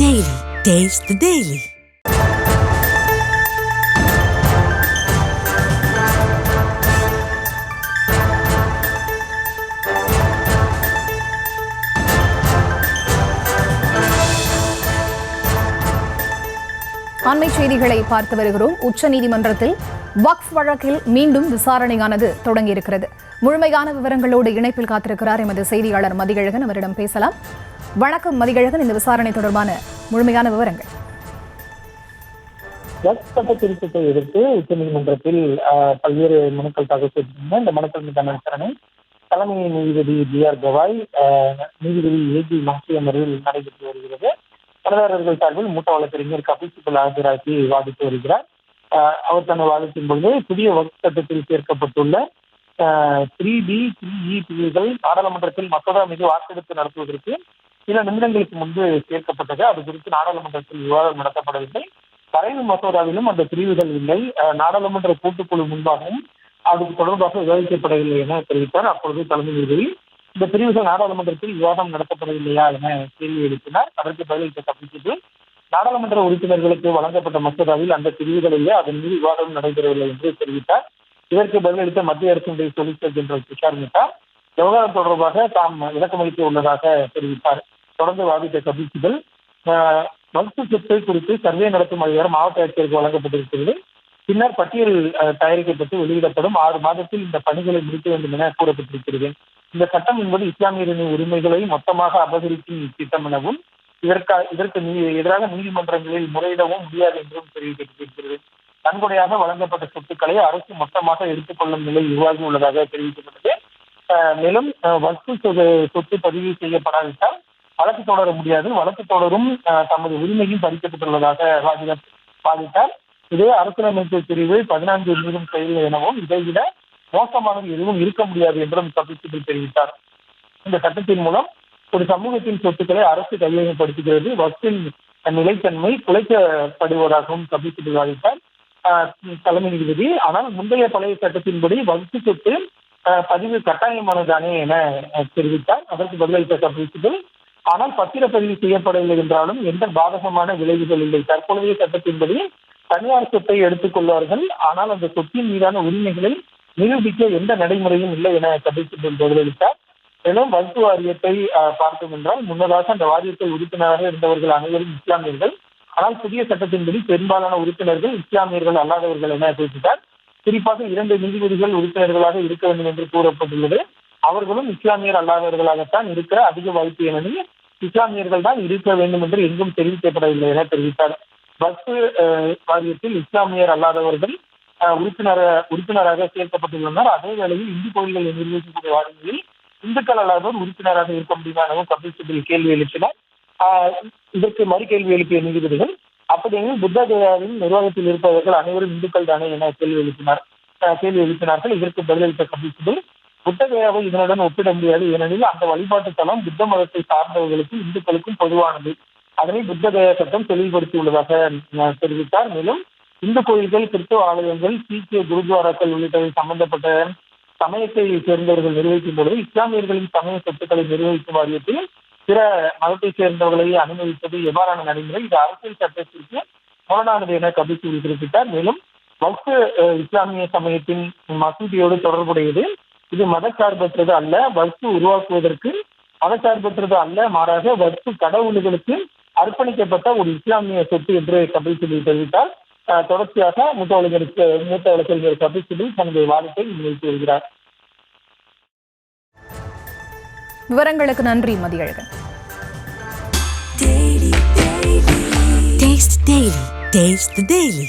Daily. Taste the Daily. அண்மை செய்திகளை பார்த்து வருகிறோம். உச்சநீதிமன்றத்தில் வக்ஃப் வழக்கில் மீண்டும் விசாரணையானது தொடங்கியிருக்கிறது. முழுமையான விவரங்களோடு இணைப்பில் காத்திருக்கிறார் எமது செய்தியாளர் மதியழகன். அவரிடம் பேசலாம். வணக்கம் மதியழகன், இந்த விசாரணை தொடர்பான முழுமையான விவரங்கள். வக்ஃப் சட்ட திருத்தத்தை எதிர்த்து உச்சநீதிமன்றத்தில் பல்வேறு மனுக்கள் தாக்கல் செய்திருந்தன. இந்த மனுக்கள் மீதான விசாரணை தலைமை நீதிபதி B.R. கவாய், நீதிபதி A.G. மாசி அமர்வில் நடைபெற்று வருகிறது. பணியாளர்கள் சார்பில் மூத்த வழக்கறிஞர் கபில் சிபல் ஆஜராகி வாதிட்டு வருகிறார். அவர் தன்னை வாதிக்கும் பொழுது புதிய வக்ஃப் சட்டத்தில் சேர்க்கப்பட்டுள்ள 3D 3E பிரிவுகள் நாடாளுமன்றத்தில் மசோதா மீது வாக்கெடுப்பு நடத்துவதற்கு சில நிமிடங்களுக்கு முன்பு சேர்க்கப்பட்டது. அது குறித்து நாடாளுமன்றத்தில் விவாதம் நடத்தப்படவில்லை. வரைவு மசோதாவிலும் அந்த பிரிவுகள் இல்லை. நாடாளுமன்ற கூட்டுக்குழு முன்பாகவும் அதுக்கு தொடர்பாக விவாதிக்கப்படவில்லை என தெரிவித்தார். அப்பொழுது தலைமை நீதிபதி இந்த பிரிவுகள் நாடாளுமன்றத்தில் விவாதம் நடத்தப்படவில்லையா என கேள்வி எழுப்பினார். அதற்கு பதிலளித்த கபில் சிபல் நாடாளுமன்ற உறுப்பினர்களுக்கு வழங்கப்பட்ட மசோதாவில் அந்த பிரிவுகளிலே அதன் மீது விவாதம் நடைபெறவில்லை என்று தெரிவித்தார். இதற்கு பதிலளித்த மத்திய அரசினுடைய சொலிசிட்டர் ஜெனரல் துஷார் மேத்தா விவகாரம் தொடர்பாக தாம் விளக்கமளிக்க உள்ளதாக தெரிவித்தார். தொடர்ந்து வாதிட்ட கபில் சிபல் வக்ஃப் சொத்து குறித்து சர்வே நடத்தும் அதிகாரம் மாவட்ட ஆட்சியருக்கு வழங்கப்பட்டிருக்கிறது. பின்னர் பட்டியல் தயாரிக்கப்பட்டு வெளியிடப்படும் 6 மாதத்தில் இந்த பணிகளை முடிக்க வேண்டும் என கூறப்பட்டிருக்கிறது. இந்த சட்டம் என்பது இஸ்லாமியர்களின் உரிமைகளை மொத்தமாக அபகரிக்கும் திட்டம் எனவும் இதற்கு எதிராக நீதிமன்றங்களில் முறையிடவும் முடியாது என்றும் தெரிவிக்கப்பட்டிருக்கிறது. நன்கொடையாக வழங்கப்பட்ட சொத்துக்களை அரசு மொத்தமாக எடுத்துக்கொள்ளும் நிலை உருவாகி உள்ளதாக தெரிவிக்கப்பட்டது. மேலும் வக்ஃப் சொத்து பதிவு செய்யப்படாவிட்டால் வழக்கு தொடர முடியாது, வழக்கு தொடரும் தமது உரிமையும் பறிக்கப்பட்டுள்ளதாக வாதிட்டார். இதே அரசியலமைப்பு பிரிவு 14 மீதும் செயல் எனவும் இதைவிட மோசமானது எதுவும் இருக்க முடியாது என்றும் கபில் சிபல் தெரிவித்தார். இந்த சட்டத்தின் மூலம் ஒரு சமூகத்தின் சொத்துக்களை அரசு கையகப்படுத்துகிறது, வக்ஃபின் நிலைத்தன்மை குலைக்கப்படுவதாகவும் கபில் சிபல் வாதிட்டார் தலைமை நீதிபதி. ஆனால் முந்தைய பழைய சட்டத்தின்படி வக்ஃப் சொத்து பதிவு கட்டாயமானதானே என தெரிவித்தார். அதற்கு பதிலளித்த கபில் சிபல் ஆனால் பத்திரப்பதிவு செய்யப்படவில்லை என்றாலும் எந்த பாதகமான விளைவுகள் இல்லை. தற்போதைய சட்டத்தின்படி தனியார் சொத்தை எடுத்துக்கொள்வார்கள், ஆனால் அந்த சொத்தின் மீதான உரிமைகளை நிரூபிக்க எந்த நடைமுறையும் இல்லை என கபில் சிபல் பதிலளித்தார். மேலும் வக்ஃப் வாரியத்தை பார்த்தோம் என்றால் முன்னதாக அந்த வாரியத்தை உறுப்பினராக இருந்தவர்கள் அனைவரும் இஸ்லாமியர்கள். ஆனால் புதிய சட்டத்தின்படி பெரும்பாலான உறுப்பினர்கள் இஸ்லாமியர்கள் அல்லாதவர்கள் என குறிப்பிட்டார். குறிப்பாக 2 நீதிபதிகள் உறுப்பினர்களாக இருக்க வேண்டும் என்று கூறப்பட்டுள்ளது. அவர்களும் இஸ்லாமியர் அல்லாதவர்களாகத்தான் இருக்க அதிக வாய்ப்பு எனில் இஸ்லாமியர்கள் தான் இருக்க வேண்டும் என்று எங்கும் தெரிவிக்கப்படவில்லை என தெரிவித்தார். வக்ஃப் வாரியத்தில் இஸ்லாமியர் அல்லாதவர்கள் உறுப்பினராக சேர்க்கப்பட்டுள்ளனர். அதே வேளையில் இந்து கோயில்கள் நிர்வகிக்கக்கூடிய வாரியங்களில் இந்துக்கள் அல்லாதவர் உறுப்பினராக இருக்க முடியுமா எனவும் கபில் சிபல் கேள்வி எழுப்பினார். இதற்கு மறு கேள்வி எழுப்பிய நீதிபதிகள் அப்படியெனில் புத்த கயாவின் நிர்வாகத்தில் இருப்பவர்கள் அனைவரும் இந்துக்கள் தானே என கேள்வி எழுப்பினார்கள். இதற்கு பதிலளித்த கபில் சிபல் புத்த கயாவை இதனுடன் ஒப்பிட முடியாது, ஏனெனில் அந்த வழிபாட்டு தளம் புத்த மதத்தை சார்ந்தவர்களுக்கும் இந்துக்களுக்கும் பொதுவானது. அதனை புத்த கயா சட்டம் தெளிவுபடுத்தியுள்ளதாக தெரிவித்தார். மேலும் இந்து கோயில்கள், கிறிஸ்துவ ஆலயங்கள், சீக்கிய குருத்வாராக்கள் உள்ளிட்டவை சம்பந்தப்பட்ட சமயத்தை சேர்ந்தவர்கள் நிர்வகிக்கும் பொழுது இஸ்லாமியர்களின் சமய சொத்துக்களை நிர்வகிக்கும் வாரியத்தில் பிற மதத்தை சேர்ந்தவர்களை அனுமதிப்பது எவ்வாறான நடைமுறை? இது அரசியல் சட்டத்திற்கு முரணானது என கபில் சிபல் குறிப்பிட்டார். மேலும் வக்ஃப் இஸ்லாமிய சமயத்தின் மசூதியோடு தொடர்புடையது. இது மதச்சார்பற்றது அல்ல. வக்ஃப் உருவாக்குவதற்கு மதச்சார்பற்றது அல்ல, மாறாக வக்ஃப் கடவுள்களுக்கு அர்ப்பணிக்கப்பட்ட ஒரு இஸ்லாமிய சொத்து என்று கபில் சிபல் தெரிவித்தார். தொடர்ச்சியாக மூத்த வழக்கறிஞர் கபில் சிபல் தனது வாதத்தை முன்வைத்து வருகிறார். விவரங்களுக்கு நன்றி மதியழகன். Taste the Daily.